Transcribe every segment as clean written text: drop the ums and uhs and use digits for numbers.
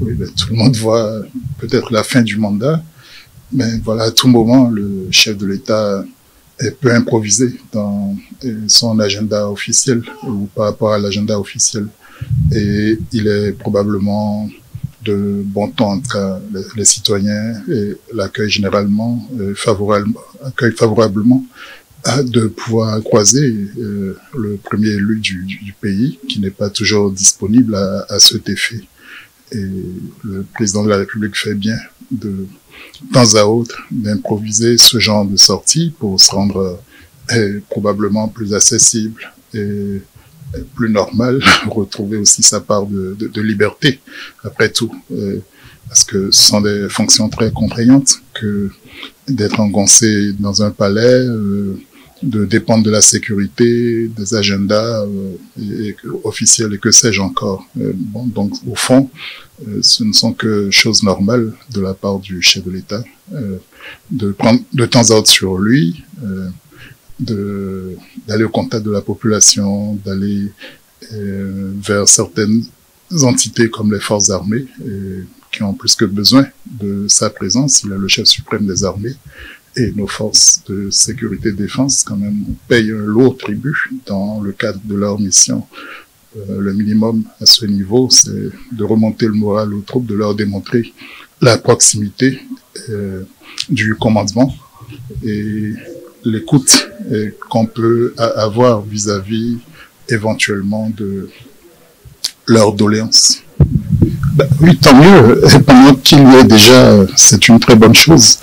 Oui, ben, tout le monde voit peut-être la fin du mandat, mais voilà, à tout moment, le chef de l'État peut improviser dans son agenda officiel ou par rapport à l'agenda officiel. Et il est probablement de bon ton entre les citoyens et l'accueil généralement favorablement de pouvoir croiser le premier élu du pays qui n'est pas toujours disponible à cet effet. Et le président de la République fait bien de temps à autre d'improviser ce genre de sortie pour se rendre probablement plus accessible et plus normal, retrouver aussi sa part de liberté, après tout. Parce que ce sont des fonctions très contraignantes que d'être engoncé dans un palais, de dépendre de la sécurité, des agendas officiels et que sais-je encore. Bon, donc, au fond, ce ne sont que choses normales de la part du chef de l'État, de prendre de temps à autre sur lui, d'aller au contact de la population, d'aller vers certaines entités comme les forces armées, qui ont plus que besoin de sa présence. Il est le chef suprême des armées. Et nos forces de sécurité et de défense, quand même, payent un lourd tribut dans le cadre de leur mission. Le minimum à ce niveau, c'est de remonter le moral aux troupes, de leur démontrer la proximité du commandement et l'écoute qu'on peut avoir vis-à-vis éventuellement de leurs doléances. Ben, oui, tant mieux. Pendant qu'il y ait déjà, c'est une très bonne chose.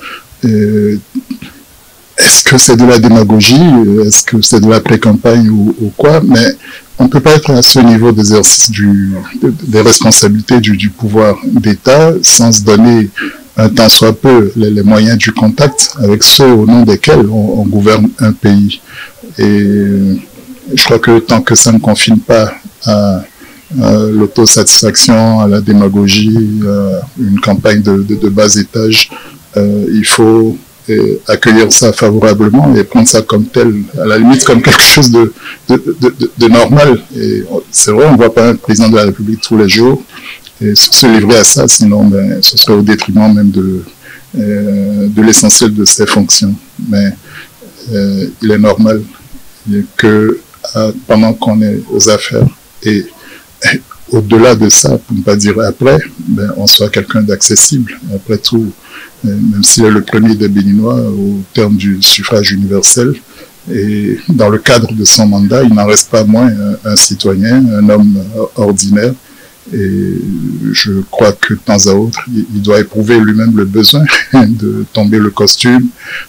Est-ce que c'est de la démagogie? Est-ce que c'est de la pré-campagne ou quoi? Mais on ne peut pas être à ce niveau d'exercice des responsabilités du pouvoir d'État sans se donner un tant soit peu les moyens du contact avec ceux au nom desquels on gouverne un pays. Et je crois que tant que ça ne confine pas à l'autosatisfaction, à la démagogie, à une campagne de bas étage, il faut accueillir ça favorablement et prendre ça comme tel, à la limite comme quelque chose de normal. Et c'est vrai, on ne voit pas un président de la République tous les jours et se livrer à ça, sinon ben, ce serait au détriment même de l'essentiel de ses fonctions. Mais il est normal que pendant qu'on est aux affaires et au-delà de ça, pour ne pas dire après, ben, on soit quelqu'un d'accessible. Après tout, même s'il est le premier des Béninois au terme du suffrage universel, et dans le cadre de son mandat, il n'en reste pas moins un citoyen, un homme ordinaire. Et je crois que de temps à autre, il doit éprouver lui-même le besoin de tomber le costume,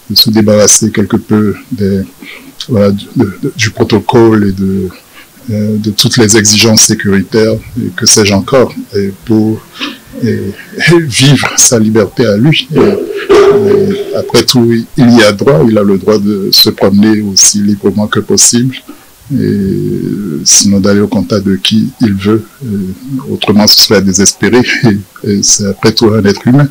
de se débarrasser quelque peu du protocole et de toutes les exigences sécuritaires, et que sais-je encore, et pour vivre sa liberté à lui. Et après tout, il y a droit, il a le droit de se promener aussi librement que possible, et sinon d'aller au contact de qui il veut. Autrement, ce serait désespéré, et c'est après tout un être humain.